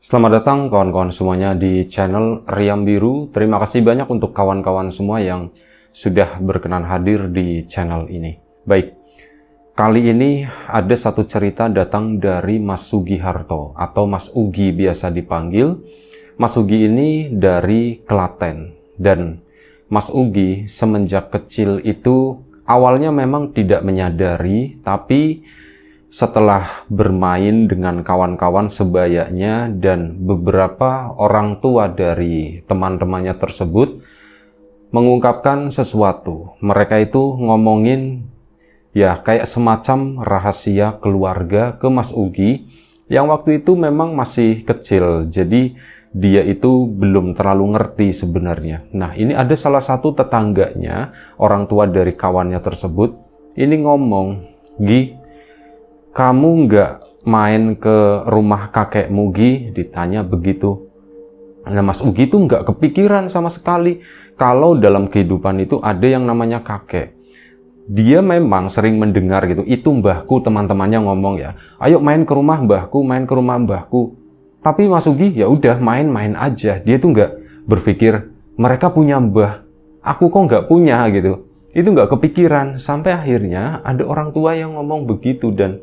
Selamat datang kawan-kawan semuanya di channel Riam Biru. Terima kasih banyak untuk kawan-kawan semua yang sudah berkenan hadir di channel ini. Baik, kali ini ada satu cerita datang dari Mas Sugiharto atau Mas Ugi biasa dipanggil. Mas Ugi ini dari Klaten, dan Mas Ugi semenjak kecil itu awalnya memang tidak menyadari, tapi setelah bermain dengan kawan-kawan sebayanya dan beberapa orang tua dari teman-temannya tersebut mengungkapkan sesuatu. Mereka itu ngomongin ya kayak semacam rahasia keluarga ke Mas Ugi yang waktu itu memang masih kecil. Jadi dia itu belum terlalu ngerti sebenarnya. Nah, ini ada salah satu tetangganya, orang tua dari kawannya tersebut, ini ngomong, "Gi, kamu nggak main ke rumah kakekmu, Gi?" Ditanya begitu. Nah, Mas Ugi itu nggak kepikiran sama sekali kalau dalam kehidupan itu ada yang namanya kakek. Dia memang sering mendengar gitu, itu mbahku, teman-temannya ngomong ya, "Ayo main ke rumah mbahku, main ke rumah mbahku." Tapi Mas Ugi ya udah main-main aja. Dia tuh nggak berpikir mereka punya mbah, aku kok nggak punya gitu. Itu nggak kepikiran sampai akhirnya ada orang tua yang ngomong begitu, dan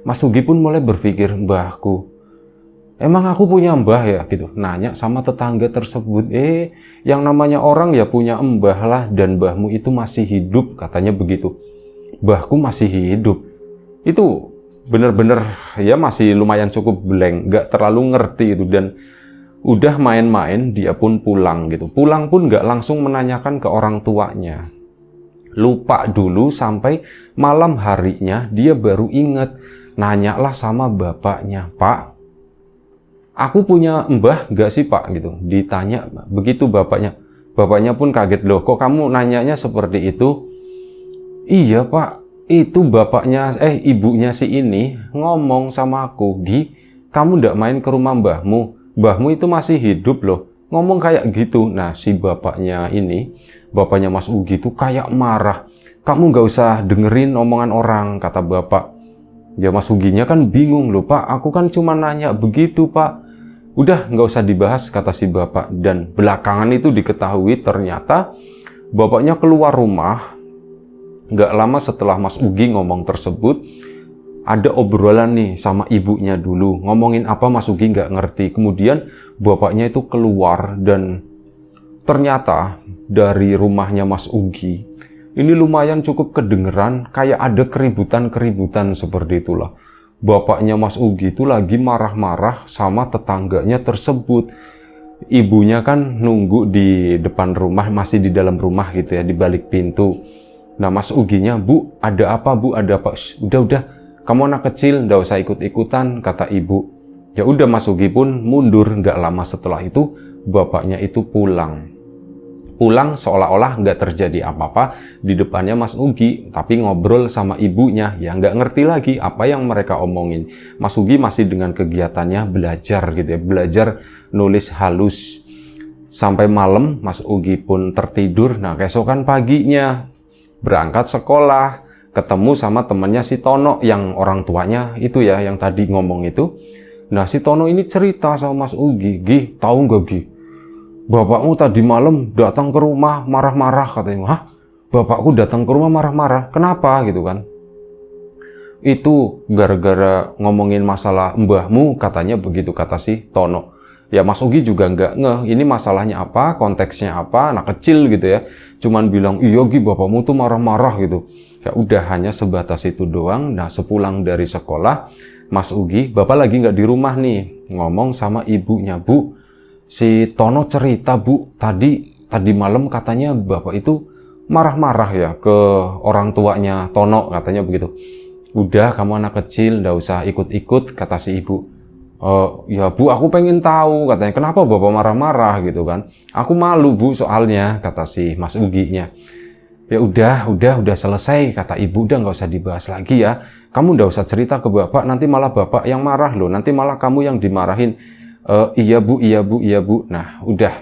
Mas Ugi pun mulai berpikir, mbahku, emang aku punya mbah ya gitu. Nanya sama tetangga tersebut, yang namanya orang ya punya mbah lah, dan mbahmu itu masih hidup, katanya begitu. Mbahku masih hidup. Itu bener-bener ya masih lumayan cukup blank, nggak terlalu ngerti itu, dan udah main-main dia pun pulang gitu. Pulang pun nggak langsung menanyakan ke orang tuanya. Lupa dulu sampai malam harinya dia baru inget. Nanyalah sama bapaknya, "Pak, aku punya mbah nggak sih Pak?" gitu. Ditanya begitu bapaknya. Bapaknya pun kaget, "Loh, kok kamu nanyanya seperti itu?" "Iya Pak, itu bapaknya, ibunya si ini ngomong sama aku, Gi, kamu nggak main ke rumah mbahmu, mbahmu itu masih hidup loh." Ngomong kayak gitu. Nah, si bapaknya ini, bapaknya Mas Ugi itu kayak marah. "Kamu nggak usah dengerin omongan orang," kata bapak. Ya Mas Uginya kan bingung, "Loh Pak, aku kan cuma nanya begitu Pak." "Udah nggak usah dibahas," kata si bapak. Dan belakangan itu diketahui ternyata bapaknya keluar rumah. Nggak lama setelah Mas Ugi ngomong tersebut, ada obrolan nih sama ibunya dulu. Ngomongin apa Mas Ugi nggak ngerti. Kemudian bapaknya itu keluar, dan ternyata dari rumahnya Mas Ugi ini lumayan cukup kedengeran kayak ada keributan-keributan seperti itulah. Bapaknya Mas Ugi itu lagi marah-marah sama tetangganya tersebut. Ibunya kan nunggu di depan rumah, masih di dalam rumah gitu ya, di balik pintu. Nah, Mas Uginya, "Bu, ada apa Bu, ada apa?" Udah, kamu anak kecil, nggak usah ikut-ikutan," kata ibu. Ya udah, Mas Ugi pun mundur. Nggak lama setelah itu bapaknya itu pulang seolah-olah nggak terjadi apa-apa di depannya Mas Ugi, tapi ngobrol sama ibunya, ya nggak ngerti lagi apa yang mereka omongin. Mas Ugi masih dengan kegiatannya belajar gitu ya, belajar nulis halus. Sampai malam Mas Ugi pun tertidur. Nah, keesokan paginya berangkat sekolah, ketemu sama temannya si Tono yang orang tuanya itu ya, yang tadi ngomong itu. Nah, si Tono ini cerita sama Mas Ugi, "Gi, tahu nggak Gi? Bapakmu tadi malam datang ke rumah marah-marah," katanya. "Hah? Bapakku datang ke rumah marah-marah? Kenapa?" gitu kan. "Itu gara-gara ngomongin masalah mbahmu," katanya begitu, kata si Tono. Ya Mas Ugi juga nggak ngeh ini masalahnya apa, konteksnya apa, anak kecil gitu ya. Cuman bilang, "Iya Gi, bapakmu tuh marah-marah," gitu. Ya udah, hanya sebatas itu doang. Nah, sepulang dari sekolah, Mas Ugi, bapak lagi nggak di rumah nih, ngomong sama ibunya, "Bu, si Tono cerita Bu, tadi malam katanya bapak itu marah-marah ya ke orang tuanya Tono," katanya begitu. "Udah, kamu anak kecil, nggak usah ikut-ikut," kata si ibu. "Ya Bu, aku pengen tahu," katanya, "kenapa bapak marah-marah gitu kan. Aku malu Bu soalnya," kata si Mas Uginya. "Ya udah selesai," kata ibu, "udah nggak usah dibahas lagi ya. Kamu nggak usah cerita ke bapak, nanti malah bapak yang marah loh, nanti malah kamu yang dimarahin." Iya Bu, iya Bu, iya Bu." Nah, udah.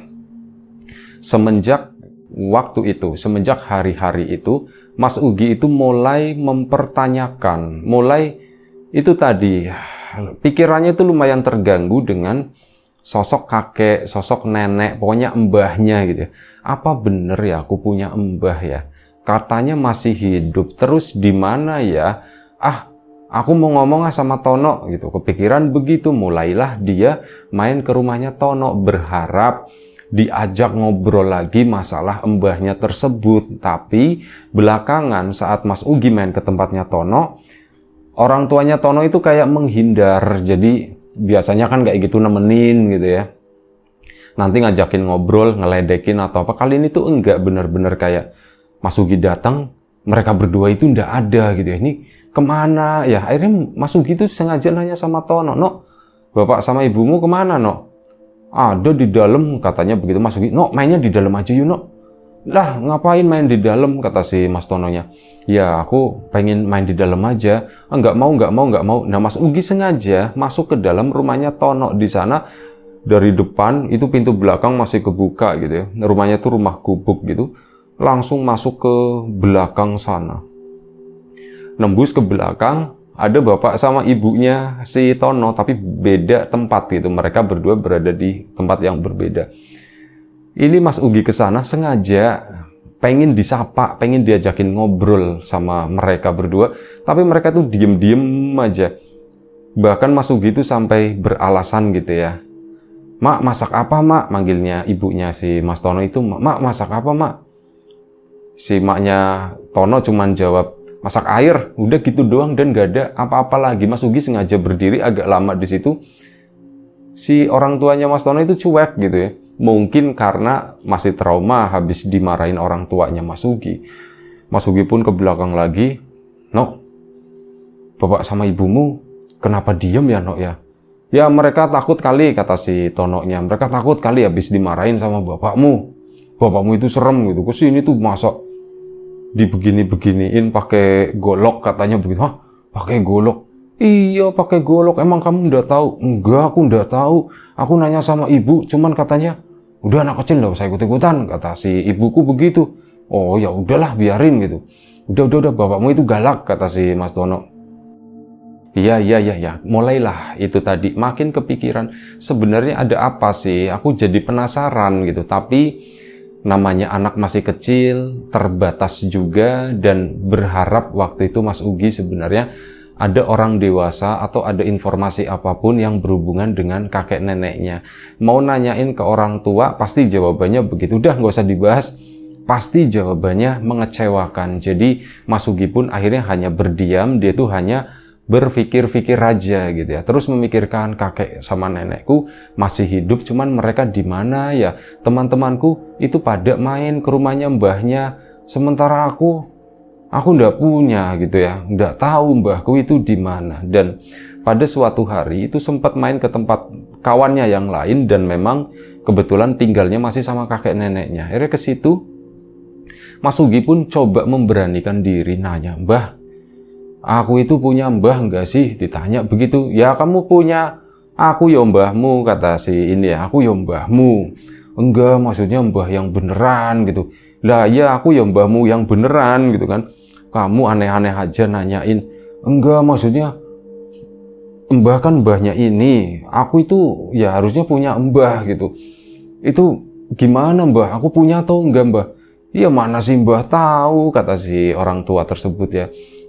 Semenjak waktu itu, semenjak hari-hari itu, Mas Ugi itu mulai mempertanyakan, mulai itu tadi, pikirannya itu lumayan terganggu dengan sosok kakek, sosok nenek, pokoknya mbahnya gitu ya. Apa bener ya aku punya mbah ya? Katanya masih hidup, terus di mana ya? Aku mau ngomong sama Tono gitu. Kepikiran begitu, mulailah dia main ke rumahnya Tono berharap diajak ngobrol lagi masalah mbahnya tersebut. Tapi belakangan saat Mas Ugi main ke tempatnya Tono, orang tuanya Tono itu kayak menghindar. Jadi biasanya kan kayak gitu nemenin gitu ya. Nanti ngajakin ngobrol, ngeledekin atau apa. Kali ini tuh enggak, bener-bener kayak Mas Ugi datang, mereka berdua itu enggak ada gitu ya. Ini kemana ya? Akhirnya Mas Ugi tuh sengaja nanya sama Tono, "No, bapak sama ibumu kemana, No?" "Ada di dalam," katanya begitu. Mas Ugi, "No, mainnya di dalam aja yuk, No." "Lah, ngapain main di dalam?" kata si Mas Tononya. "Ya, aku pengen main di dalam aja." Nggak mau. Nah, Mas Ugi sengaja masuk ke dalam rumahnya Tono. Di sana dari depan itu pintu belakang masih kebuka gitu ya. Rumahnya tuh rumah gubuk gitu. Langsung masuk ke belakang sana. Nembus ke belakang, ada bapak sama ibunya si Tono, tapi beda tempat gitu. Mereka berdua berada di tempat yang berbeda. Ini Mas Ugi ke sana sengaja pengen disapa, pengen diajakin ngobrol sama mereka berdua, tapi mereka tuh diem-diem aja. Bahkan Mas Ugi tuh sampai beralasan gitu ya. "Mak, masak apa, Mak?" manggilnya ibunya si Mas Tono itu. "Mak, masak apa, Mak?" Si maknya Tono cuman jawab, "Masak air." Udah gitu doang dan gak ada apa-apa lagi. Mas Ugi sengaja berdiri agak lama di situ. Si orang tuanya Mas Tono itu cuek gitu ya. Mungkin karena masih trauma habis dimarahin orang tuanya Mas Ugi. Mas Ugi pun ke belakang lagi. "No, bapak sama ibumu kenapa diem ya, No ya?" "Ya mereka takut kali," kata si Tononya. "Mereka takut kali habis dimarahin sama bapakmu. Bapakmu itu serem gitu. Kesini tuh masuk dibegini-beginiin pakai golok," katanya begitu. "Hah? Pakai golok?" "Iya, pakai golok. Emang kamu nggak tahu?" "Enggak, aku nggak tahu. Aku nanya sama ibu, cuman katanya, udah anak kecil nggak usah ikut-ikutan," kata si ibuku begitu. "Oh ya udahlah, biarin gitu." Udah, bapakmu itu galak," kata si Mas Tono. Iya. Mulailah itu tadi makin kepikiran, sebenarnya ada apa sih? Aku jadi penasaran gitu. Tapi namanya anak masih kecil, terbatas juga, dan berharap waktu itu Mas Ugi sebenarnya ada orang dewasa atau ada informasi apapun yang berhubungan dengan kakek neneknya. Mau nanyain ke orang tua, pasti jawabannya begitu. Udah nggak usah dibahas, pasti jawabannya mengecewakan. Jadi Mas Ugi pun akhirnya hanya berdiam, dia tuh hanya berpikir-pikir aja gitu ya. Terus memikirkan kakek sama nenekku masih hidup, cuman mereka di mana ya? Teman-temanku itu pada main ke rumahnya mbahnya, sementara aku ndak punya gitu ya. Ndak tahu mbahku itu di mana. Dan pada suatu hari itu sempat main ke tempat kawannya yang lain dan memang kebetulan tinggalnya masih sama kakek neneknya. Akhirnya ke situ Mas Ugi pun coba memberanikan diri nanya, "Mbah, aku itu punya mbah enggak sih?" Ditanya begitu. "Ya kamu punya." "Aku ya mbahmu," kata si ini ya. "Aku ya mbahmu." "Enggak, maksudnya mbah yang beneran gitu." "Lah ya aku ya mbahmu yang beneran gitu kan. Kamu aneh-aneh aja nanyain." "Enggak, maksudnya mbah kan mbahnya ini. Aku itu ya harusnya punya mbah gitu." "Itu gimana mbah? Aku punya atau enggak mbah?" "Iya mana sih mbah tahu," kata si orang tua tersebut ya.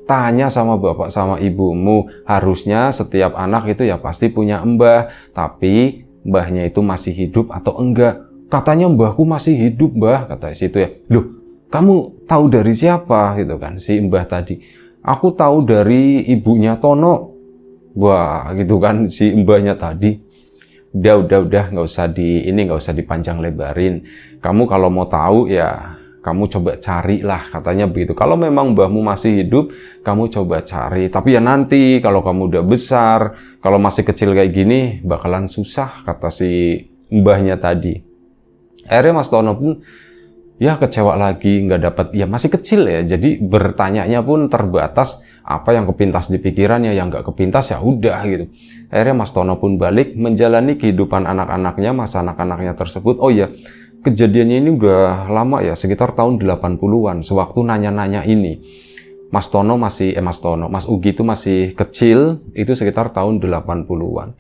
"Tanya sama bapak sama ibumu. Harusnya setiap anak itu ya pasti punya mbah. Tapi mbahnya itu masih hidup atau enggak?" "Katanya mbahku masih hidup mbah," kata situ ya. "Loh, kamu tahu dari siapa?" gitu kan si mbah tadi. "Aku tahu dari ibunya Tono." Wah gitu kan si mbahnya tadi. Udah nggak usah dipanjang lebarin. Kamu kalau mau tahu ya kamu coba carilah," katanya begitu. "Kalau memang mbahmu masih hidup, kamu coba cari. Tapi ya nanti kalau kamu udah besar, kalau masih kecil kayak gini, bakalan susah," kata si mbahnya tadi. Akhirnya Mas Tono pun ya kecewa lagi, nggak dapat, ya masih kecil ya. Jadi bertanyanya pun terbatas, apa yang kepintas di pikirannya, yang nggak kepintas ya udah gitu. Akhirnya Mas Tono pun balik menjalani kehidupan anak-anaknya, masa anak-anaknya tersebut. Oh ya, kejadiannya ini udah lama ya, sekitar tahun 80-an, sewaktu nanya-nanya ini. Mas Ugi itu masih kecil, itu sekitar tahun 80-an.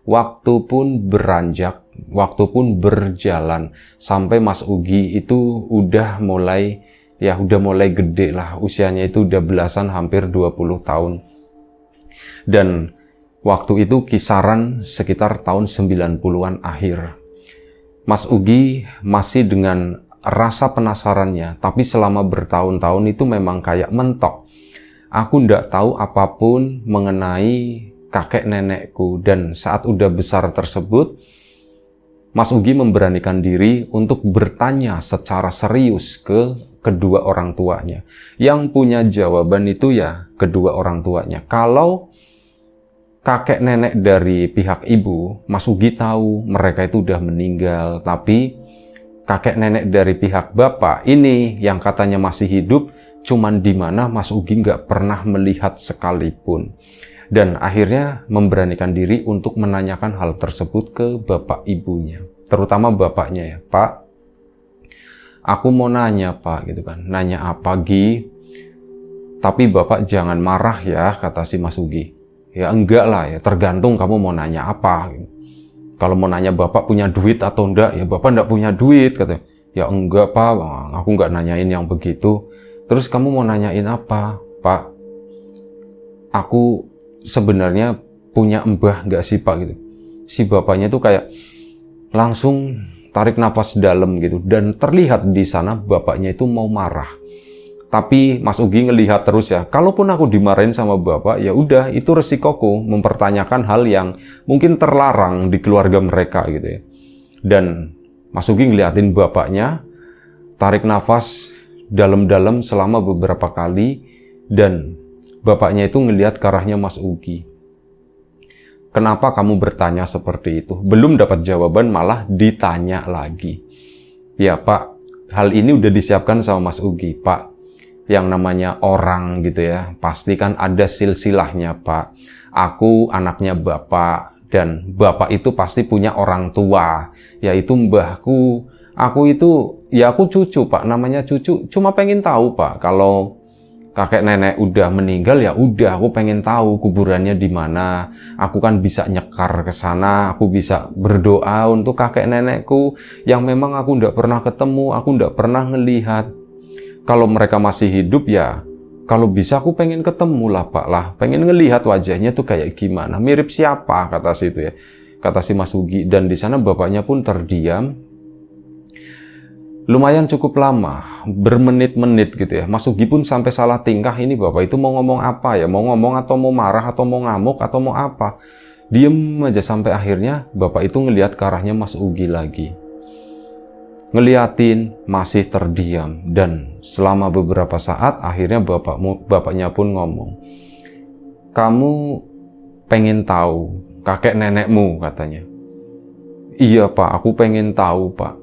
waktu pun beranjak, waktu pun berjalan, sampai Mas Ugi itu udah mulai gede lah, usianya itu udah belasan, hampir 20 tahun. Dan waktu itu kisaran sekitar tahun 90-an akhir. Mas Ugi masih dengan rasa penasarannya, tapi selama bertahun-tahun itu memang kayak mentok. Aku ndak tahu apapun mengenai kakek nenekku, dan saat udah besar tersebut, Mas Ugi memberanikan diri untuk bertanya secara serius ke kedua orang tuanya. Yang punya jawaban itu ya kedua orang tuanya. Kalau kakek nenek dari pihak ibu, Mas Ugi tahu mereka itu udah meninggal, tapi kakek nenek dari pihak bapak ini yang katanya masih hidup, cuman di mana Mas Ugi nggak pernah melihat sekalipun. Dan akhirnya memberanikan diri untuk menanyakan hal tersebut ke bapak ibunya, terutama bapaknya ya. Pak, aku mau nanya Pak, gitu kan. Nanya apa Gi? Tapi bapak jangan marah ya, kata si Mas Ugi. Ya enggak lah ya, tergantung kamu mau nanya apa. Kalau mau nanya bapak punya duit atau enggak, ya bapak enggak punya duit, katanya. Ya enggak Pak, aku enggak nanyain yang begitu. Terus kamu mau nanyain apa? Pak, aku sebenarnya punya mbah nggak sih Pak, gitu. Si bapaknya tuh kayak langsung tarik nafas dalam gitu, dan terlihat di sana bapaknya itu mau marah. Tapi Mas Ugi ngelihat terus ya, kalaupun aku dimarahin sama bapak, ya udah itu resikoku mempertanyakan hal yang mungkin terlarang di keluarga mereka gitu ya. Dan Mas Ugi ngeliatin bapaknya, tarik nafas dalam-dalam selama beberapa kali, dan bapaknya itu ngelihat ke arahnya Mas Ugi. Kenapa kamu bertanya seperti itu? Belum dapat jawaban malah ditanya lagi. Ya Pak, hal ini udah disiapkan sama Mas Ugi. Pak, yang namanya orang gitu ya, pasti kan ada silsilahnya Pak. Aku anaknya Bapak, dan Bapak itu pasti punya orang tua, yaitu mbahku. Aku itu, ya aku cucu Pak, namanya cucu. Cuma pengen tahu Pak, kalau kakek nenek udah meninggal, ya udah aku pengen tahu kuburannya di mana. Aku kan bisa nyekar ke sana, aku bisa berdoa untuk kakek nenekku yang memang aku ndak pernah ketemu, aku ndak pernah ngelihat. Kalau mereka masih hidup ya, kalau bisa aku pengen ketemu lah Pak lah, pengen ngelihat wajahnya tuh kayak gimana, mirip siapa, kata si itu ya, kata si Mas Ugi. Dan di sana bapaknya pun terdiam. Lumayan cukup lama, bermenit-menit gitu ya. Mas Ugi pun sampai salah tingkah, ini bapak itu mau ngomong apa ya? Mau ngomong atau mau marah atau mau ngamuk atau mau apa? Diem aja sampai akhirnya bapak itu ngelihat ke arahnya Mas Ugi lagi. Ngeliatin, masih terdiam. Dan selama beberapa saat akhirnya bapaknya pun ngomong. Kamu pengen tahu kakek nenekmu, katanya. Iya Pak, aku pengen tahu Pak.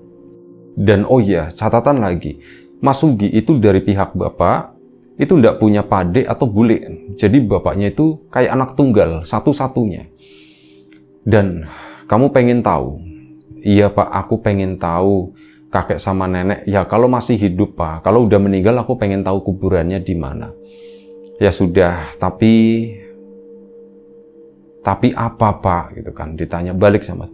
Dan oh iya, catatan lagi, Mas Ugi itu dari pihak bapak, itu ndak punya pade atau bule. Jadi bapaknya itu kayak anak tunggal, satu-satunya. Dan kamu pengen tahu? Iya Pak, aku pengen tahu kakek sama nenek. Ya kalau masih hidup Pak, kalau udah meninggal aku pengen tahu kuburannya di mana. Ya sudah, tapi apa Pak? Gitu kan, ditanya balik sama.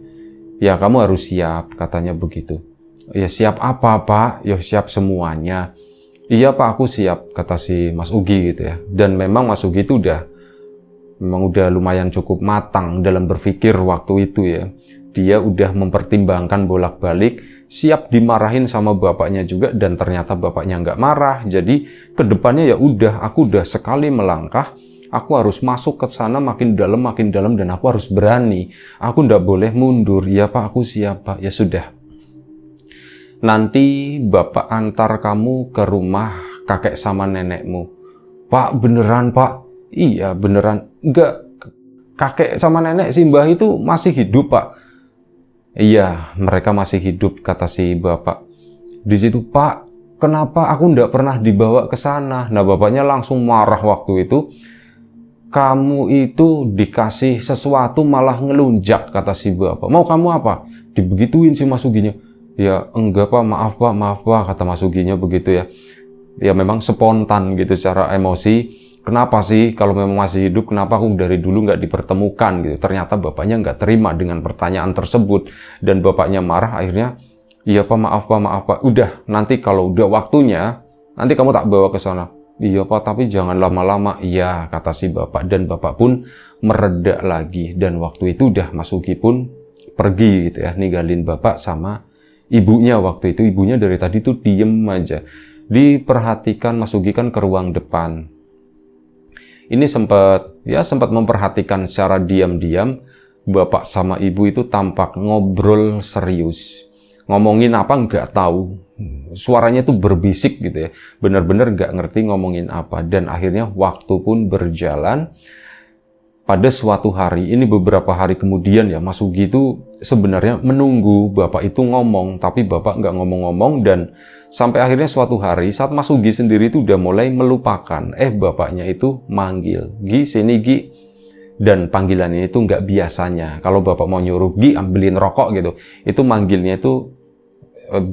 Ya kamu harus siap, katanya begitu. Ya siap apa Pak? Ya siap semuanya. Iya Pak, aku siap, kata si Mas Ugi gitu ya. Dan memang Mas Ugi itu memang udah lumayan cukup matang dalam berpikir waktu itu ya. Dia udah mempertimbangkan bolak-balik, siap dimarahin sama bapaknya juga, dan ternyata bapaknya nggak marah. Jadi kedepannya ya udah, aku udah sekali melangkah, aku harus masuk ke sana makin dalam, dan aku harus berani. Aku nggak boleh mundur. Ya Pak, aku siap Pak. Ya sudah. Nanti bapak antar kamu ke rumah kakek sama nenekmu. Pak, beneran Pak? Iya, beneran. Enggak, kakek sama nenek si mbah itu masih hidup Pak. Iya, mereka masih hidup, kata si bapak. Di situ, Pak, kenapa aku enggak pernah dibawa ke sana? Nah, bapaknya langsung marah waktu itu. Kamu itu dikasih sesuatu malah ngelunjak, kata si bapak. Mau kamu apa? Dibegituin si Mas Uginya. Ya enggak Pak, maaf Pak, kata Mas Uginya begitu ya. Ya memang spontan gitu secara emosi. kenapa sih kalau memang masih hidup, kenapa aku dari dulu nggak dipertemukan gitu. Ternyata bapaknya nggak terima dengan pertanyaan tersebut. Dan bapaknya marah, akhirnya, iya Pak, maaf Pak, udah, nanti kalau udah waktunya, nanti kamu tak bawa ke sana. Iya Pak, tapi jangan lama-lama. Iya, kata si bapak. Dan bapak pun mereda lagi. Dan waktu itu udah Mas Ugi pun pergi gitu ya, ninggalin bapak sama ibunya waktu itu. Ibunya dari tadi tuh diem aja. Diperhatikan Mas Ugi kan ke ruang depan. Ini sempat memperhatikan secara diam-diam, bapak sama ibu itu tampak ngobrol serius. Ngomongin apa nggak tahu. Suaranya tuh berbisik gitu ya. Benar-benar nggak ngerti ngomongin apa. Dan akhirnya waktu pun berjalan. Pada suatu hari, ini beberapa hari kemudian ya, Mas Ugi itu sebenarnya menunggu bapak itu ngomong, tapi bapak nggak ngomong-ngomong. Dan sampai akhirnya suatu hari, saat Mas Ugi sendiri itu udah mulai melupakan, bapaknya itu manggil, Gi, sini Gi. Dan panggilan ini tuh nggak biasanya. Kalau bapak mau nyuruh, Gi, ambilin rokok gitu, itu manggilnya itu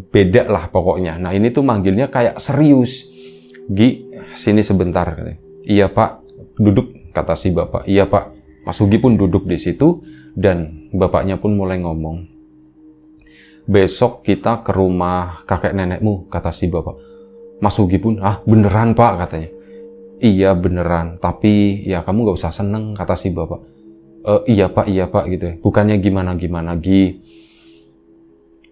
beda lah pokoknya. Nah ini tuh manggilnya kayak serius. Gi, sini sebentar. Iya Pak, duduk. Kata si bapak, iya Pak. Mas Ugi pun duduk di situ dan bapaknya pun mulai ngomong. Besok kita ke rumah kakek nenekmu, kata si bapak. Mas Ugi pun, beneran Pak, katanya. Iya beneran, tapi ya kamu gak usah seneng, kata si bapak. Iya Pak gitu ya. Bukannya gimana-gimana Gi.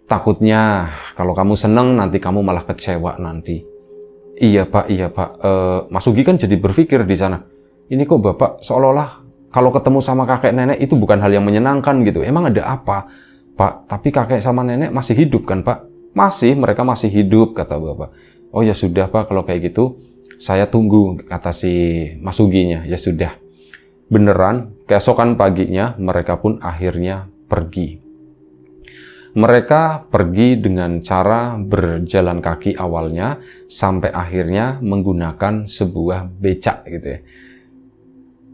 Takutnya kalau kamu seneng nanti kamu malah kecewa nanti. Iya Pak. Mas Ugi kan jadi berpikir di sana. Ini kok bapak seolah-olah kalau ketemu sama kakek nenek itu bukan hal yang menyenangkan gitu. Emang ada apa, Pak? Tapi kakek sama nenek masih hidup kan, Pak? Masih, mereka masih hidup, kata bapak. Oh ya sudah Pak, kalau kayak gitu saya tunggu, kata si Mas Uginya. Ya sudah. Beneran, keesokan paginya mereka pun akhirnya pergi. Mereka pergi dengan cara berjalan kaki awalnya sampai akhirnya menggunakan sebuah becak gitu ya.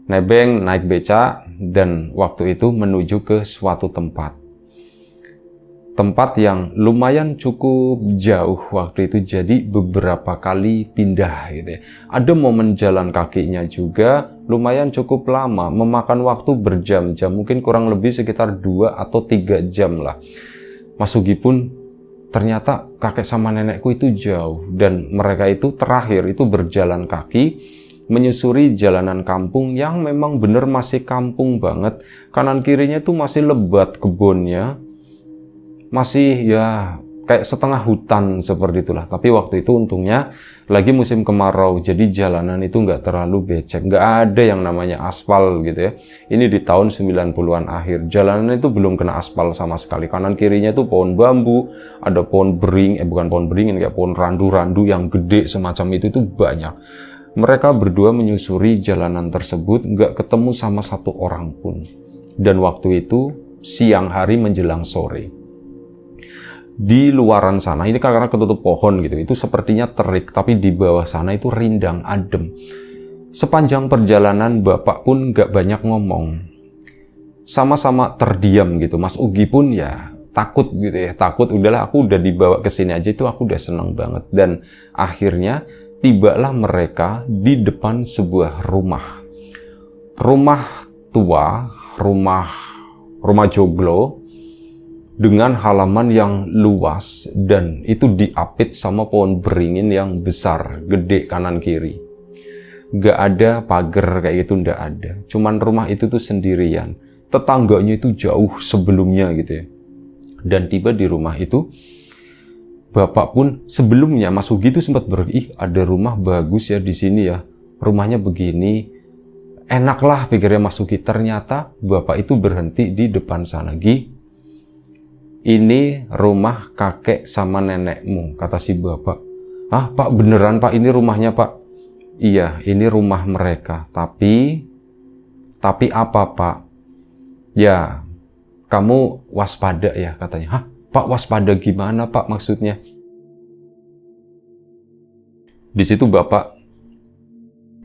Nebeng naik becak dan waktu itu menuju ke suatu tempat. Tempat yang lumayan cukup jauh waktu itu, jadi beberapa kali pindah gitu ya. Ada momen jalan kakinya juga lumayan cukup lama, memakan waktu berjam-jam, mungkin kurang lebih sekitar 2 atau 3 jam lah. Mas Ugi pun ternyata kakek sama nenekku itu jauh dan mereka itu terakhir itu berjalan kaki menyusuri jalanan kampung yang memang bener masih kampung banget. Kanan kirinya tuh masih lebat kebunnya, masih ya kayak setengah hutan seperti itulah. Tapi waktu itu untungnya lagi musim kemarau, jadi jalanan itu nggak terlalu becek, nggak ada yang namanya aspal gitu ya. Ini di tahun 90-an akhir, jalanan itu belum kena aspal sama sekali. Kanan kirinya tuh pohon bambu, ada pohon bering, bukan pohon beringin, kayak pohon randu-randu yang gede semacam itu tuh banyak. Mereka berdua menyusuri jalanan tersebut, nggak ketemu sama satu orang pun. Dan waktu itu siang hari menjelang sore. Di luaran sana, ini karena ketutup pohon gitu, itu sepertinya terik, tapi di bawah sana itu rindang, adem. Sepanjang perjalanan bapak pun nggak banyak ngomong. Sama-sama terdiam gitu. Mas Ugi pun ya takut gitu ya, takut. Udahlah, aku udah dibawa ke sini aja itu aku udah seneng banget. Dan akhirnya tibalah mereka di depan sebuah rumah. Rumah tua, rumah joglo dengan halaman yang luas dan itu diapit sama pohon beringin yang besar, gede kanan kiri. Gak ada pagar kayak gitu, nggak ada. Cuman rumah itu tuh sendirian. Tetangganya itu jauh sebelumnya gitu ya. Dan tiba di rumah itu, bapak pun sebelumnya Mas Ugi itu sempat ada rumah bagus ya di sini ya. Rumahnya begini, enak lah pikirnya Mas Ugi. Ternyata bapak itu berhenti di depan sana. Gi, ini rumah kakek sama nenekmu, kata si bapak. Pak, beneran Pak, ini rumahnya Pak? Iya, ini rumah mereka. Tapi apa Pak? Ya, kamu waspada ya, katanya. Pak, waspada gimana Pak maksudnya? Di situ bapak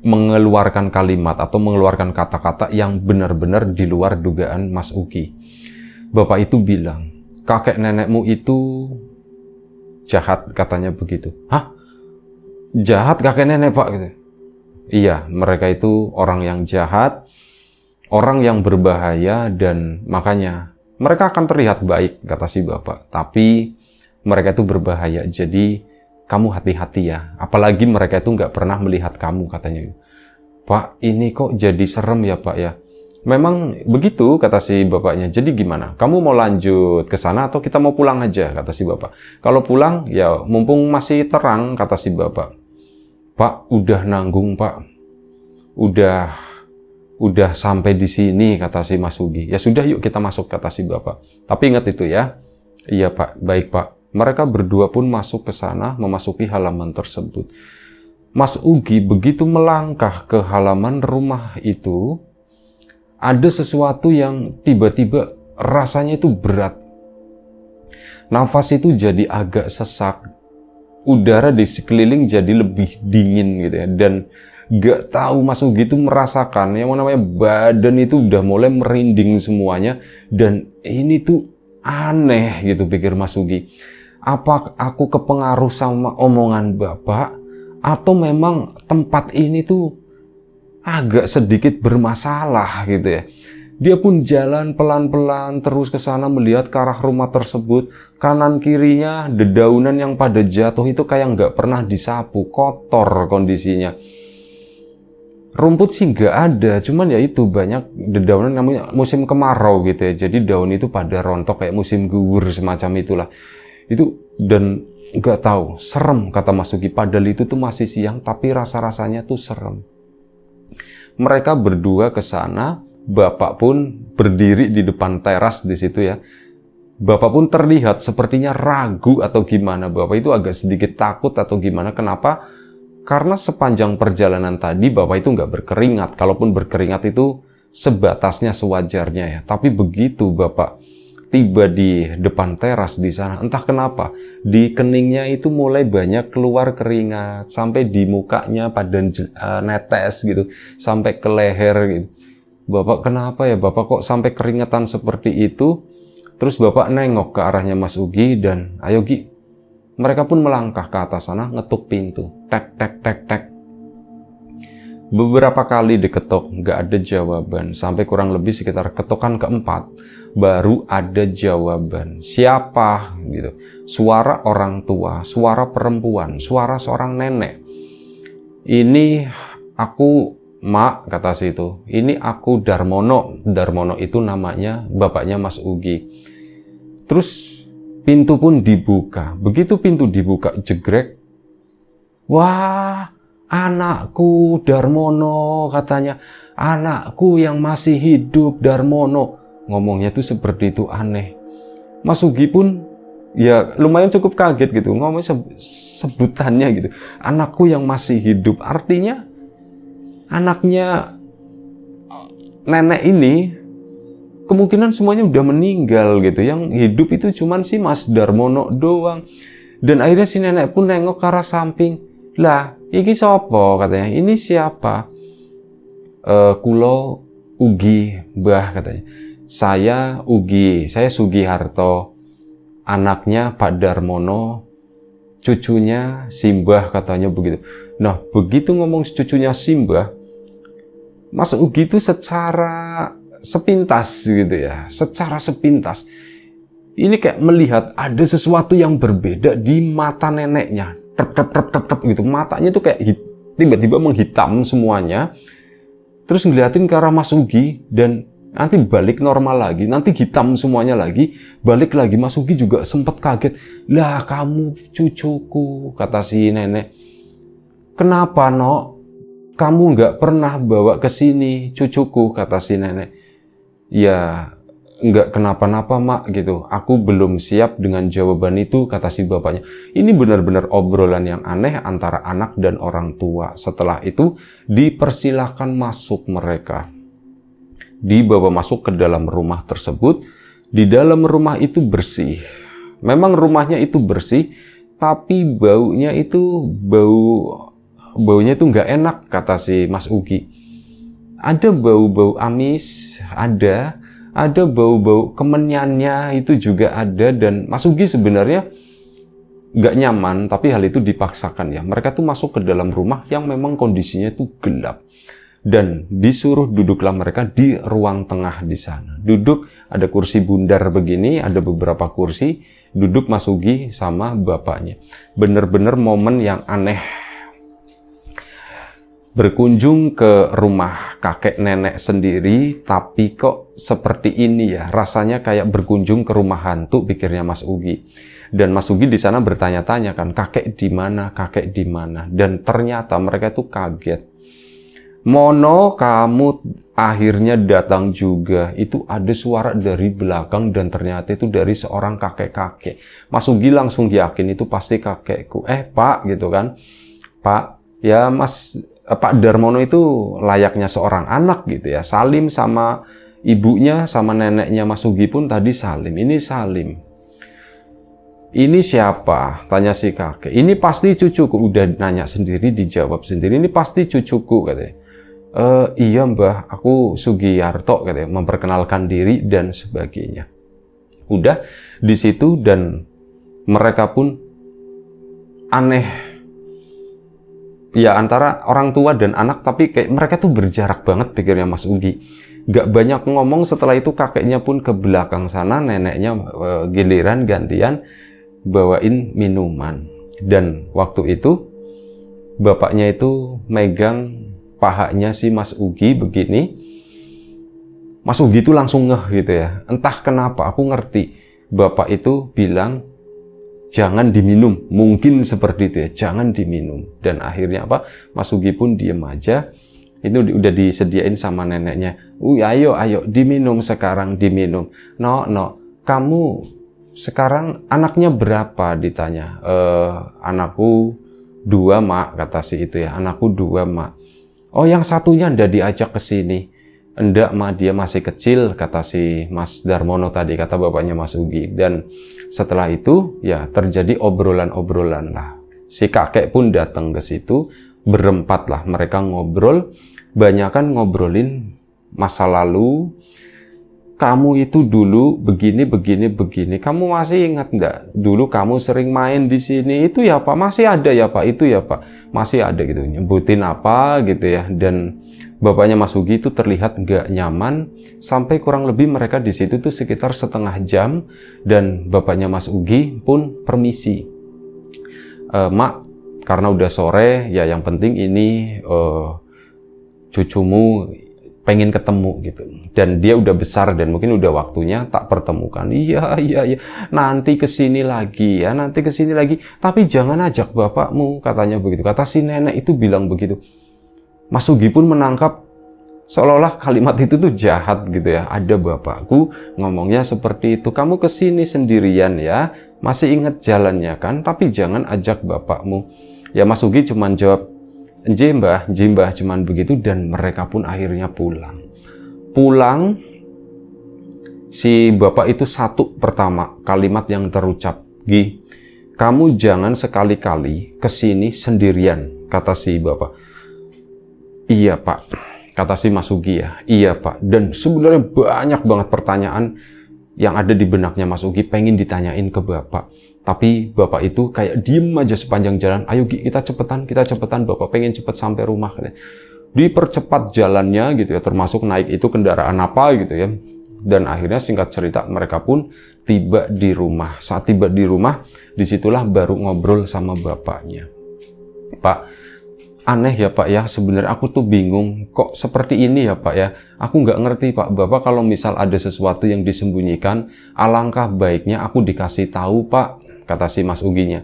mengeluarkan kalimat atau mengeluarkan kata-kata yang benar-benar di luar dugaan Mas Ugi. Bapak itu bilang, kakek nenekmu itu jahat, katanya begitu. Jahat kakek nenek Pak? Gitu. iya, mereka itu orang yang jahat, orang yang berbahaya, dan makanya mereka akan terlihat baik, kata si bapak. Tapi mereka itu berbahaya, jadi kamu hati-hati ya. Apalagi mereka itu nggak pernah melihat kamu, katanya. Pak, ini kok jadi serem ya Pak ya? Memang begitu, kata si bapaknya. Jadi gimana? Kamu mau lanjut ke sana atau kita mau pulang aja, kata si bapak. Kalau pulang, ya mumpung masih terang, kata si bapak. Pak, udah nanggung Pak. Udah sampai di sini, kata si Mas Ugi. Ya sudah, yuk kita masuk, kata si bapak. Tapi ingat itu ya. Iya Pak, baik Pak. Mereka berdua pun masuk ke sana, memasuki halaman tersebut. Mas Ugi begitu melangkah ke halaman rumah itu, ada sesuatu yang tiba-tiba rasanya itu berat. Nafas itu jadi agak sesak. Udara di sekeliling jadi lebih dingin gitu ya. Dan gak tahu Mas Ugi itu merasakan yang namanya badan itu udah mulai merinding semuanya. Dan ini tuh aneh gitu, pikir Mas Ugi. Apa aku kepengaruh sama omongan bapak? Atau memang tempat ini tuh agak sedikit bermasalah gitu ya. Dia pun jalan pelan-pelan terus ke sana melihat ke arah rumah tersebut. Kanan kirinya dedaunan yang pada jatuh itu kayak nggak pernah disapu, kotor kondisinya. Rumput sih nggak ada, cuman ya itu banyak dedaunan, namanya musim kemarau gitu ya. Jadi daun itu pada rontok kayak musim gugur semacam itulah. Itu dan nggak tahu, serem kata Mas Ugi. Padahal itu tuh masih siang tapi rasa-rasanya tuh serem. Mereka berdua ke sana, bapak pun berdiri di depan teras di situ ya. Bapak pun terlihat sepertinya ragu atau gimana. Bapak itu agak sedikit takut atau gimana. Kenapa? Karena sepanjang perjalanan tadi bapak itu nggak berkeringat. Kalaupun berkeringat itu sebatasnya sewajarnya ya. Tapi begitu bapak tiba di depan teras di sana, entah kenapa di keningnya itu mulai banyak keluar keringat, sampai di mukanya pada netes gitu, sampai ke leher gitu. Bapak kenapa ya, bapak kok sampai keringatan seperti itu? Terus bapak nengok ke arahnya Mas Ugi dan ayo Gi. Mereka pun melangkah ke atas sana, ngetuk pintu, tek tek tek tek. Beberapa kali diketok, nggak ada jawaban, sampai kurang lebih sekitar ketokan keempat. Baru ada jawaban. Siapa gitu? Suara orang tua, suara perempuan, suara seorang nenek. Ini aku, Mak, kata si itu. Ini aku Darmono. Darmono itu namanya bapaknya Mas Ugi. Terus pintu pun dibuka. Begitu pintu dibuka, jegrek. Wah, anakku Darmono, katanya. Anakku yang masih hidup, Darmono. Ngomongnya tuh seperti itu, aneh. Mas Ugi pun ya lumayan cukup kaget gitu, ngomong sebutannya gitu. Anakku yang masih hidup, artinya anaknya nenek ini kemungkinan semuanya udah meninggal gitu. Yang hidup itu cuman si Mas Darmono doang. Dan akhirnya si nenek pun nengok ke arah samping. Lah, iki sopo, katanya. Ini siapa? Kulo Ugi, Mbah, katanya. Saya Ugi, saya Sugiharto, anaknya Pak Darmono, cucunya Simbah, katanya begitu. Nah, begitu ngomong cucunya Simbah, Mas Ugi itu secara sepintas gitu ya, secara sepintas. Ini kayak melihat ada sesuatu yang berbeda di mata neneknya. Tep gitu, matanya tuh kayak tiba-tiba menghitam semuanya. Terus ngeliatin ke arah Mas Ugi dan nanti balik normal lagi, nanti hitam semuanya lagi, balik lagi. Mas Ugi juga sempat kaget. Lah kamu cucuku, kata si nenek. Kenapa Nok? Kamu nggak pernah bawa ke sini cucuku, kata si nenek. Ya nggak kenapa-napa Mak gitu. Aku belum siap dengan jawaban itu, kata si bapaknya. Ini benar-benar obrolan yang aneh antara anak dan orang tua. Setelah itu dipersilahkan masuk mereka. Dibawa masuk ke dalam rumah tersebut. Di dalam rumah itu bersih. Memang rumahnya itu bersih, tapi baunya itu baunya itu nggak enak, kata si Mas Ugi. Ada bau-bau amis, ada bau-bau kemenyannya itu juga ada. Dan Mas Ugi sebenarnya nggak nyaman, tapi hal itu dipaksakan ya. Mereka tuh masuk ke dalam rumah yang memang kondisinya itu gelap. Dan disuruh duduklah mereka di ruang tengah di sana. Duduk, ada kursi bundar begini, ada beberapa kursi. Duduk Mas Ugi sama bapaknya. Bener-bener momen yang aneh. Berkunjung ke rumah kakek nenek sendiri, tapi kok seperti ini ya, rasanya kayak berkunjung ke rumah hantu, pikirnya Mas Ugi. Dan Mas Ugi di sana bertanya-tanya kan, kakek di mana, kakek di mana? Dan ternyata mereka itu kaget. Mono, kamu akhirnya datang juga. Itu ada suara dari belakang dan ternyata itu dari seorang kakek-kakek. Mas Ugi langsung yakin itu pasti kakekku. Pak, gitu kan. Pak, ya Pak Darmono itu layaknya seorang anak gitu ya. Salim sama ibunya, sama neneknya Mas Ugi pun tadi salim. Ini salim. Ini siapa? Tanya si kakek. Ini pasti cucuku. Udah nanya sendiri, dijawab sendiri. Ini pasti cucuku katanya. Iya mbah, aku Sugiyarto katanya. Memperkenalkan diri dan sebagainya. Udah di situ dan mereka pun aneh. Ya antara orang tua dan anak, tapi kayak mereka tuh berjarak banget, pikirnya Mas Ugi. Gak banyak ngomong, setelah itu kakeknya pun ke belakang sana, neneknya giliran gantian bawain minuman. Dan waktu itu bapaknya itu megang pahanya si Mas Ugi begini. Mas Ugi itu langsung ngeh gitu ya. Entah kenapa, aku ngerti. Bapak itu bilang, jangan diminum, mungkin seperti itu ya, jangan diminum. Dan akhirnya apa? Mas Ugi pun diem aja. Itu udah disediain sama neneknya. Ayo, diminum sekarang, diminum. No, kamu sekarang anaknya berapa? Ditanya. Anakku 2, Mak, kata si itu ya. Anakku 2, Mak. Oh, yang satunya ndak diajak ke sini. Enggak, Ma, dia masih kecil, kata si Mas Darmono tadi, kata bapaknya Mas Ugi. Dan setelah itu, ya terjadi obrolan-obrolan lah. Si kakek pun datang ke situ, berempat lah, mereka ngobrol. Banyakan ngobrolin masa lalu. Kamu itu dulu begini. Kamu masih ingat enggak? Dulu kamu sering main di sini. Itu ya Pak, masih ada ya Pak, itu ya Pak. Masih ada gitu, nyebutin apa gitu ya. Dan bapaknya Mas Ugi itu terlihat nggak nyaman, sampai kurang lebih mereka di situ tuh sekitar setengah jam, dan bapaknya Mas Ugi pun permisi. Mak, karena udah sore, ya yang penting ini cucumu pengen ketemu gitu. Dan dia udah besar dan mungkin udah waktunya tak pertemukan. Iya. Nanti kesini lagi ya, nanti kesini lagi. Tapi jangan ajak bapakmu, katanya begitu. Kata si nenek itu bilang begitu. Mas Ugi pun menangkap seolah-olah kalimat itu tuh jahat gitu ya. Ada bapakku ngomongnya seperti itu. Kamu kesini sendirian ya. Masih ingat jalannya kan? Tapi jangan ajak bapakmu. Ya Mas Ugi cuman jawab, Nji mbah, cuman begitu. Dan mereka pun akhirnya pulang. Si bapak itu satu pertama kalimat yang terucap. Gi, kamu jangan sekali-kali kesini sendirian, kata si bapak. Iya Pak, kata si Mas Ugi ya. Iya Pak. Dan sebenarnya banyak banget pertanyaan yang ada di benaknya Mas Ugi pengen ditanyain ke bapak. Tapi bapak itu kayak diem aja sepanjang jalan. Ayo Gi, kita cepetan. Bapak pengen cepet sampai rumah. Dipercepat jalannya gitu ya. Termasuk naik itu kendaraan apa gitu ya. Dan akhirnya singkat cerita mereka pun tiba di rumah. Saat tiba di rumah, disitulah baru ngobrol sama bapaknya. Pak, aneh ya Pak ya, sebenarnya aku tuh bingung kok seperti ini ya Pak ya. Aku nggak ngerti Pak, Bapak kalau misal ada sesuatu yang disembunyikan, alangkah baiknya aku dikasih tahu Pak, kata si Mas Uginya.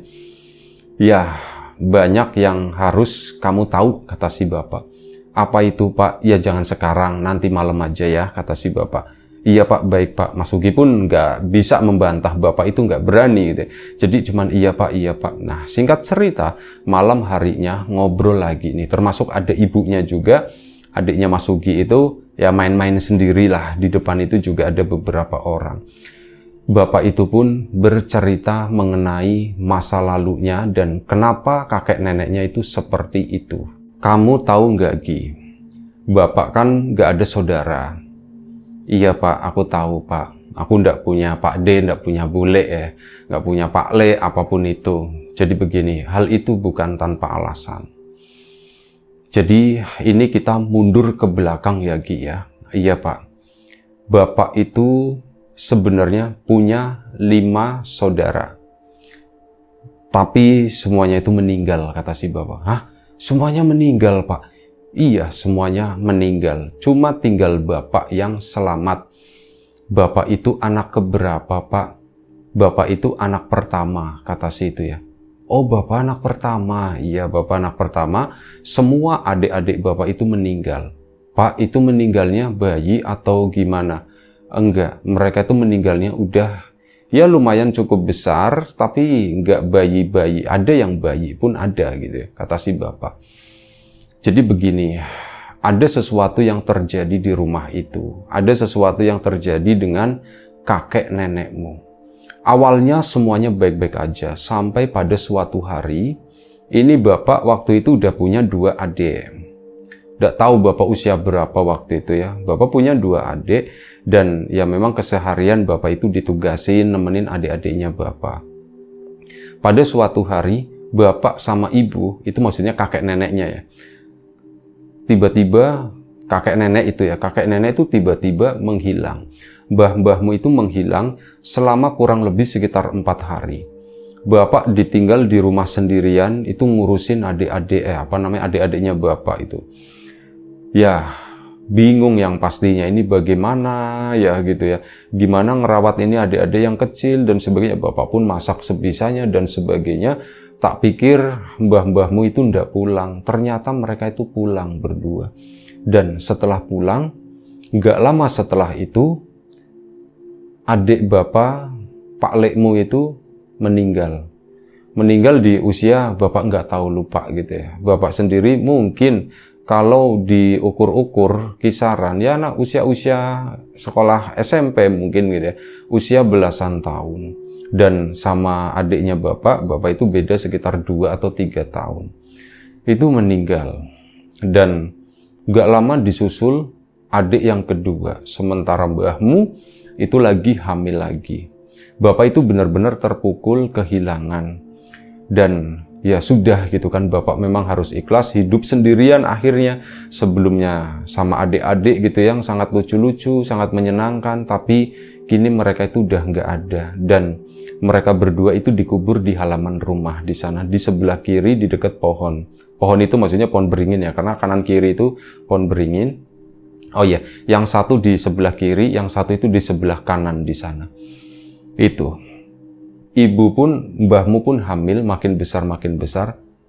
Ya, banyak yang harus kamu tahu, kata si Bapak. Apa itu Pak? Ya jangan sekarang, nanti malam aja ya, kata si Bapak. Iya Pak, baik Pak. Mas Ugi pun nggak bisa membantah, Bapak itu nggak berani gitu. Jadi cuman iya Pak. Nah singkat cerita, malam harinya ngobrol lagi nih. Termasuk ada ibunya juga, adiknya Mas Ugi itu ya main-main sendirilah. Di depan itu juga ada beberapa orang. Bapak itu pun bercerita mengenai masa lalunya dan kenapa kakek neneknya itu seperti itu. Kamu tahu nggak Gi? Bapak kan nggak ada saudara. Iya Pak, aku tahu Pak. Aku ndak punya Pak D, ndak punya Bule ya, nggak punya Pak Le, apapun itu. Jadi begini, hal itu bukan tanpa alasan. Jadi ini kita mundur ke belakang ya Gi ya. Iya Pak, Bapak itu sebenarnya punya 5 saudara. Tapi semuanya itu meninggal, kata si Bapak. Hah? Semuanya meninggal Pak? Iya, semuanya meninggal. Cuma tinggal Bapak yang selamat. Bapak itu anak keberapa Pak? Bapak itu anak pertama, kata si itu ya. Oh, Bapak anak pertama. Iya, Bapak anak pertama. Semua adik-adik Bapak itu meninggal. Pak, itu meninggalnya bayi atau gimana? Enggak, mereka itu meninggalnya udah ya lumayan cukup besar, tapi enggak bayi-bayi. Ada yang bayi pun ada gitu ya, kata si Bapak. Jadi begini, ada sesuatu yang terjadi di rumah itu. Ada sesuatu yang terjadi dengan kakek nenekmu. Awalnya semuanya baik-baik aja, sampai pada suatu hari, ini Bapak waktu itu udah punya 2 adik. Nggak tahu Bapak usia berapa waktu itu ya. Bapak punya 2 adik, dan ya memang keseharian Bapak itu ditugasin nemenin adik-adiknya Bapak. Pada suatu hari, Bapak sama Ibu, itu maksudnya kakek neneknya ya, tiba-tiba kakek nenek itu tiba-tiba menghilang. Mbah-mbahmu itu menghilang selama kurang lebih sekitar 4 hari. Bapak ditinggal di rumah sendirian, itu ngurusin adik-adiknya Bapak itu. Ya, bingung yang pastinya ini bagaimana ya gitu ya. Gimana ngerawat ini adik-adik yang kecil dan sebagainya. Bapak pun masak sebisanya dan sebagainya. Tak pikir mbah-mbahmu itu ndak pulang. Ternyata mereka itu pulang berdua. Dan setelah pulang, nggak lama setelah itu, adik Bapak, Pak Lekmu itu meninggal. Meninggal di usia Bapak nggak tahu, lupa gitu ya. Bapak sendiri mungkin kalau diukur-ukur kisaran, ya anak usia-usia sekolah SMP mungkin gitu ya. Usia belasan tahun. Dan sama adiknya Bapak itu beda sekitar 2 atau 3 tahun. Itu meninggal. Dan gak lama disusul adik yang kedua. Sementara mbahmu itu lagi hamil lagi. Bapak itu benar-benar terpukul, kehilangan. Dan ya sudah gitu kan, Bapak memang harus ikhlas hidup sendirian akhirnya. Sebelumnya sama adik-adik gitu yang sangat lucu-lucu, sangat menyenangkan. Tapi kini mereka itu udah nggak ada. Dan mereka berdua itu dikubur di halaman rumah di sana, di sebelah kiri di dekat pohon. Pohon itu maksudnya pohon beringin ya, karena kanan kiri itu pohon beringin. Oh iya, yang satu di sebelah kiri, yang satu itu di sebelah kanan di sana. Itu. Ibu pun, mbahmu pun hamil, makin besar,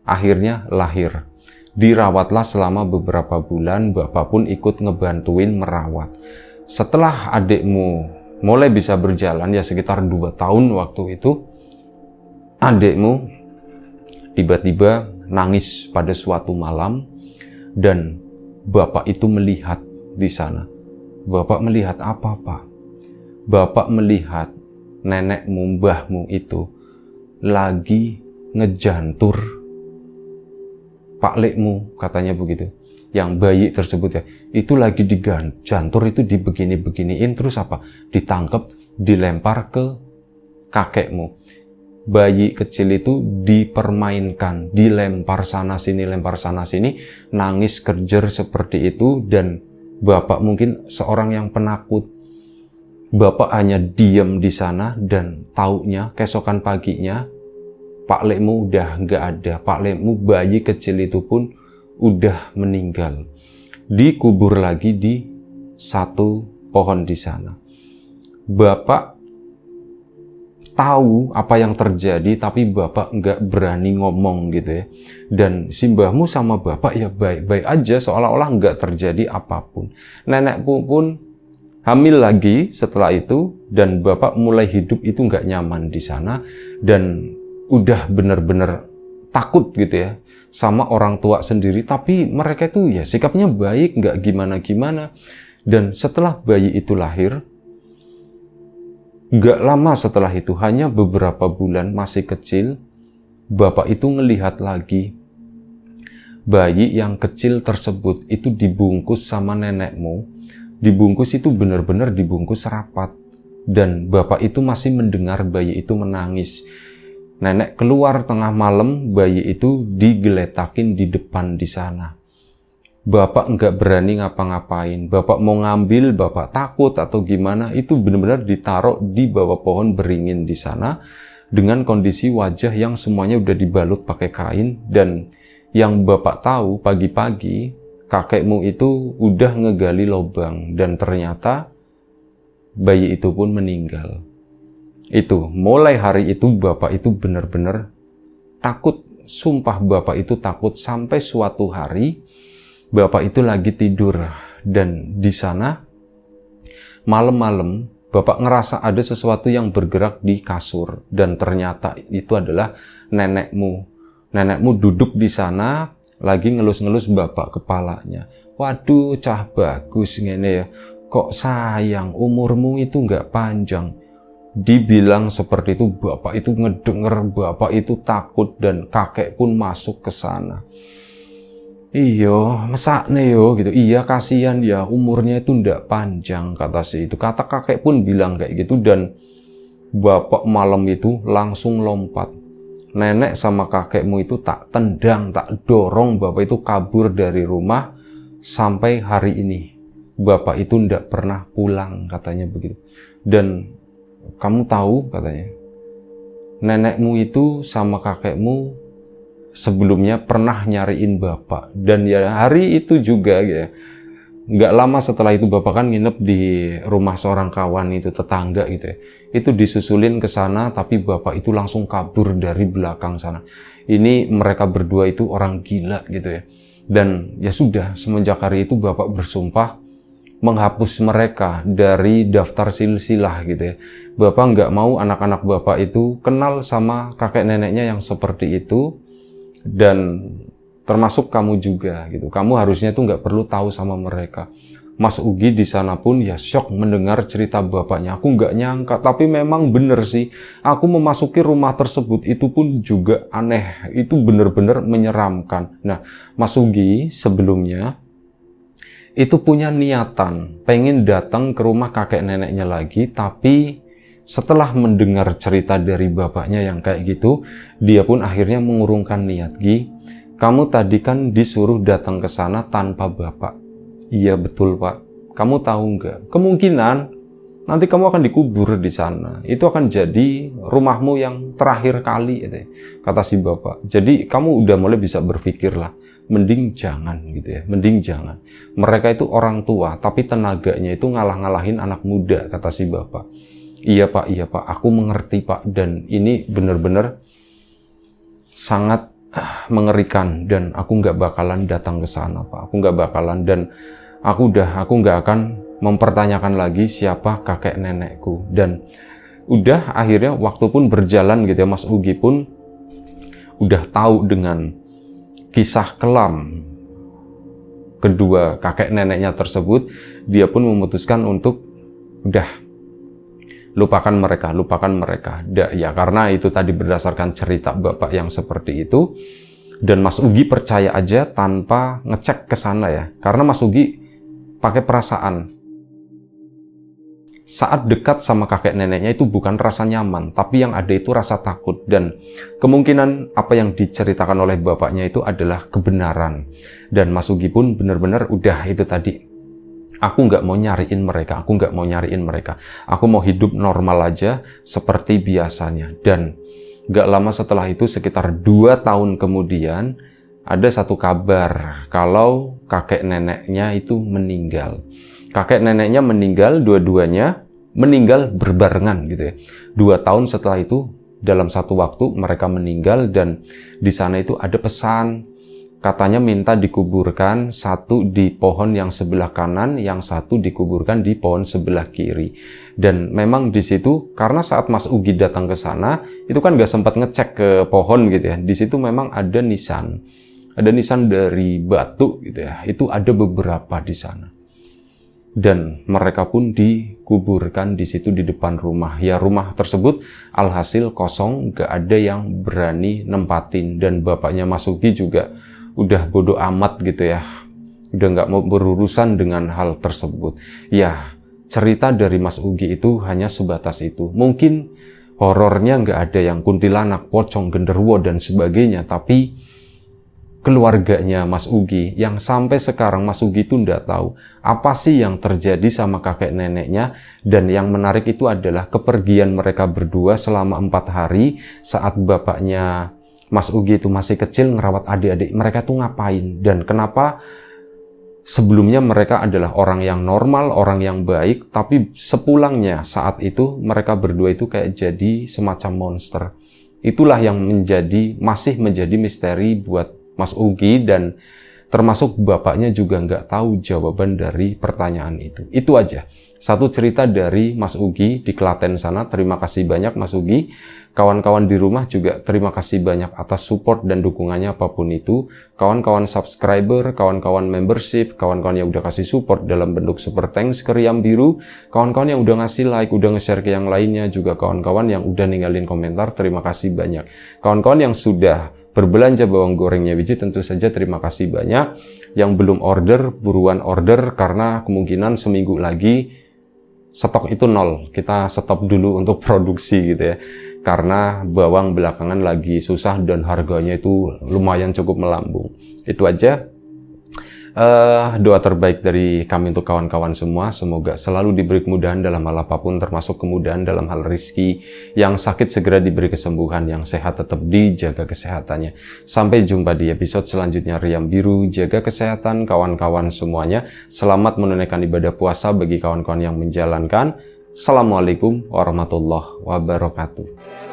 akhirnya lahir. Dirawatlah selama beberapa bulan, Bapak pun ikut ngebantuin merawat. Setelah adikmu mulai bisa berjalan, ya sekitar 2 tahun waktu itu, adikmu tiba-tiba nangis pada suatu malam, dan Bapak itu melihat di sana. Bapak melihat apa, Pak? Bapak melihat nenekmu, mbahmu itu lagi ngejantur Pak Lekmu, katanya begitu. Yang bayi tersebut ya, itu lagi dijantur, itu dibegini-beginiin, terus apa? Ditangkap, dilempar ke kakekmu. Bayi kecil itu dipermainkan, dilempar sana sini, nangis kerjer seperti itu. Dan Bapak mungkin seorang yang penakut. Bapak hanya diam di sana, dan taunya keesokan paginya Pak Lekmu udah nggak ada. Pak Lekmu, bayi kecil itu pun udah meninggal. Dikubur lagi di satu pohon di sana. Bapak tahu apa yang terjadi, tapi Bapak nggak berani ngomong gitu ya. Dan si mbahmu sama Bapak ya baik-baik aja, seolah-olah nggak terjadi apapun. Nenekku pun hamil lagi setelah itu, dan Bapak mulai hidup itu nggak nyaman di sana, dan udah bener-bener takut gitu ya sama orang tua sendiri. Tapi mereka itu ya sikapnya baik, nggak gimana-gimana. Dan setelah bayi itu lahir, nggak lama setelah itu, hanya beberapa bulan, masih kecil, Bapak itu ngelihat lagi bayi yang kecil tersebut itu dibungkus sama nenekmu. Dibungkus itu benar-benar dibungkus rapat. dan bapak itu masih mendengar bayi itu menangis. Nenek keluar tengah malam, bayi itu digeletakin di depan di sana. Bapak nggak berani ngapa-ngapain. Bapak mau ngambil, bapak takut atau gimana, itu benar-benar ditaruh di bawah pohon beringin di sana dengan kondisi wajah yang semuanya udah dibalut pakai kain. Dan yang bapak tahu pagi-pagi kakekmu itu udah ngegali lubang dan ternyata bayi itu pun meninggal. Itu mulai hari itu bapak itu benar-benar takut. Sumpah bapak itu takut sampai suatu hari bapak itu lagi tidur dan di sana malam-malam bapak ngerasa ada sesuatu yang bergerak di kasur dan ternyata itu adalah nenekmu. Nenekmu duduk di sana lagi ngelus-ngelus bapak kepalanya. Waduh, cah bagus ngene ya. Kok sayang, umurmu itu nggak panjang. Dibilang seperti itu, bapak itu ngedenger, bapak itu takut dan kakek pun masuk ke sana. Iya, mesakne yo gitu. Iya, kasihan ya, umurnya itu ndak panjang kata si itu. Kata kakek pun bilang kayak gitu dan bapak malam itu langsung lompat. Nenek sama kakekmu itu tak tendang, tak dorong bapak itu kabur dari rumah sampai hari ini. Bapak itu ndak pernah pulang katanya begitu. Dan kamu tahu katanya, nenekmu itu sama kakekmu sebelumnya pernah nyariin bapak. Dan ya hari itu juga ya, nggak lama setelah itu bapak kan nginep di rumah seorang kawan itu, tetangga gitu ya. Itu disusulin ke sana tapi bapak itu langsung kabur dari belakang sana. Ini mereka berdua itu orang gila gitu ya. Dan ya sudah, semenjak hari itu bapak bersumpah menghapus mereka dari daftar silsilah gitu ya. Bapak nggak mau anak-anak bapak itu kenal sama kakek neneknya yang seperti itu. Dan termasuk kamu juga gitu. Kamu harusnya tuh nggak perlu tahu sama mereka. Mas Ugi di sana pun ya syok mendengar cerita bapaknya. Aku nggak nyangka, tapi memang bener sih. Aku memasuki rumah tersebut itu pun juga aneh. Itu bener-bener menyeramkan. Nah, Mas Ugi sebelumnya itu punya niatan pengen datang ke rumah kakek neneknya lagi, tapi setelah mendengar cerita dari bapaknya yang kayak gitu, dia pun akhirnya mengurungkan niat. Gi, kamu tadi kan disuruh datang ke sana tanpa bapak. Iya betul pak. Kamu tahu nggak? Kemungkinan nanti kamu akan dikubur di sana. Itu akan jadi rumahmu yang terakhir kali, kata si bapak. Jadi kamu udah mulai bisa berpikir lah. Mending jangan gitu ya. Mending jangan. Mereka itu orang tua, tapi tenaganya itu ngalah-ngalahin anak muda, kata si bapak. Iya pak, aku mengerti pak. Dan ini benar-benar sangat mengerikan dan aku nggak bakalan datang ke sana pak. Aku nggak bakalan dan aku nggak akan mempertanyakan lagi siapa kakek nenekku. Dan udah akhirnya waktu pun berjalan gitu ya, Mas Ugi pun udah tahu dengan kisah kelam kedua kakek neneknya tersebut. Dia pun memutuskan untuk udah lupakan mereka. Ya karena itu tadi berdasarkan cerita bapak yang seperti itu. Dan Mas Ugi percaya aja tanpa ngecek ke sana ya. Karena Mas Ugi pakai perasaan. Saat dekat sama kakek neneknya itu bukan rasa nyaman, tapi yang ada itu rasa takut. Dan kemungkinan apa yang diceritakan oleh bapaknya itu adalah kebenaran. Dan Mas Ugi pun benar-benar udah itu tadi. Aku nggak mau nyariin mereka. Aku mau hidup normal aja seperti biasanya. Dan nggak lama setelah itu, sekitar 2 tahun kemudian, ada satu kabar kalau kakek neneknya itu meninggal. Kakek neneknya meninggal, dua-duanya meninggal berbarengan gitu ya. 2 tahun setelah itu, dalam satu waktu mereka meninggal dan di sana itu ada pesan. Katanya minta dikuburkan satu di pohon yang sebelah kanan, yang satu dikuburkan di pohon sebelah kiri. Dan memang di situ, karena saat Mas Ugi datang ke sana, itu kan nggak sempat ngecek ke pohon gitu ya. Di situ memang ada nisan dari batu gitu ya. Itu ada beberapa di sana. Dan mereka pun dikuburkan di situ di depan rumah. Ya rumah tersebut alhasil kosong, nggak ada yang berani nempatin. Dan bapaknya Mas Ugi juga udah bodoh amat gitu ya. Udah nggak mau berurusan dengan hal tersebut. Ya, cerita dari Mas Ugi itu hanya sebatas itu. Mungkin horornya nggak ada yang kuntilanak, pocong, genderuwo, dan sebagainya, tapi keluarganya Mas Ugi yang sampai sekarang Mas Ugi itu nggak tahu apa sih yang terjadi sama kakek neneknya. Dan yang menarik itu adalah kepergian mereka berdua selama 4 hari saat bapaknya Mas Ugi itu masih kecil ngerawat adik-adik mereka tuh ngapain, dan kenapa sebelumnya mereka adalah orang yang normal, orang yang baik, tapi sepulangnya saat itu mereka berdua itu kayak jadi semacam monster. Itulah yang masih menjadi misteri buat Mas Ugi, dan termasuk bapaknya juga nggak tahu jawaban dari pertanyaan itu. Itu aja. Satu cerita dari Mas Ugi di Klaten sana. Terima kasih banyak Mas Ugi. Kawan-kawan di rumah juga terima kasih banyak atas support dan dukungannya apapun itu. Kawan-kawan subscriber, kawan-kawan membership, kawan-kawan yang udah kasih support dalam bentuk super thanks ke Riam Biru, kawan-kawan yang udah ngasih like, udah nge-share ke yang lainnya, juga kawan-kawan yang udah ninggalin komentar, terima kasih banyak. Kawan-kawan yang sudah berbelanja bawang gorengnya Wiji, tentu saja terima kasih banyak. Yang belum order, buruan order, karena kemungkinan seminggu lagi stok itu nol. Kita stop dulu untuk produksi gitu ya, karena bawang belakangan lagi susah dan harganya itu lumayan cukup melambung. Itu aja. Doa terbaik dari kami untuk kawan-kawan semua, semoga selalu diberi kemudahan dalam hal apapun, termasuk kemudahan dalam hal rezeki. Yang sakit segera diberi kesembuhan, yang sehat tetap dijaga kesehatannya. Sampai jumpa di episode selanjutnya Riam Biru. Jaga kesehatan kawan-kawan semuanya. Selamat menunaikan ibadah puasa bagi kawan-kawan yang menjalankan. Assalamualaikum warahmatullahi wabarakatuh.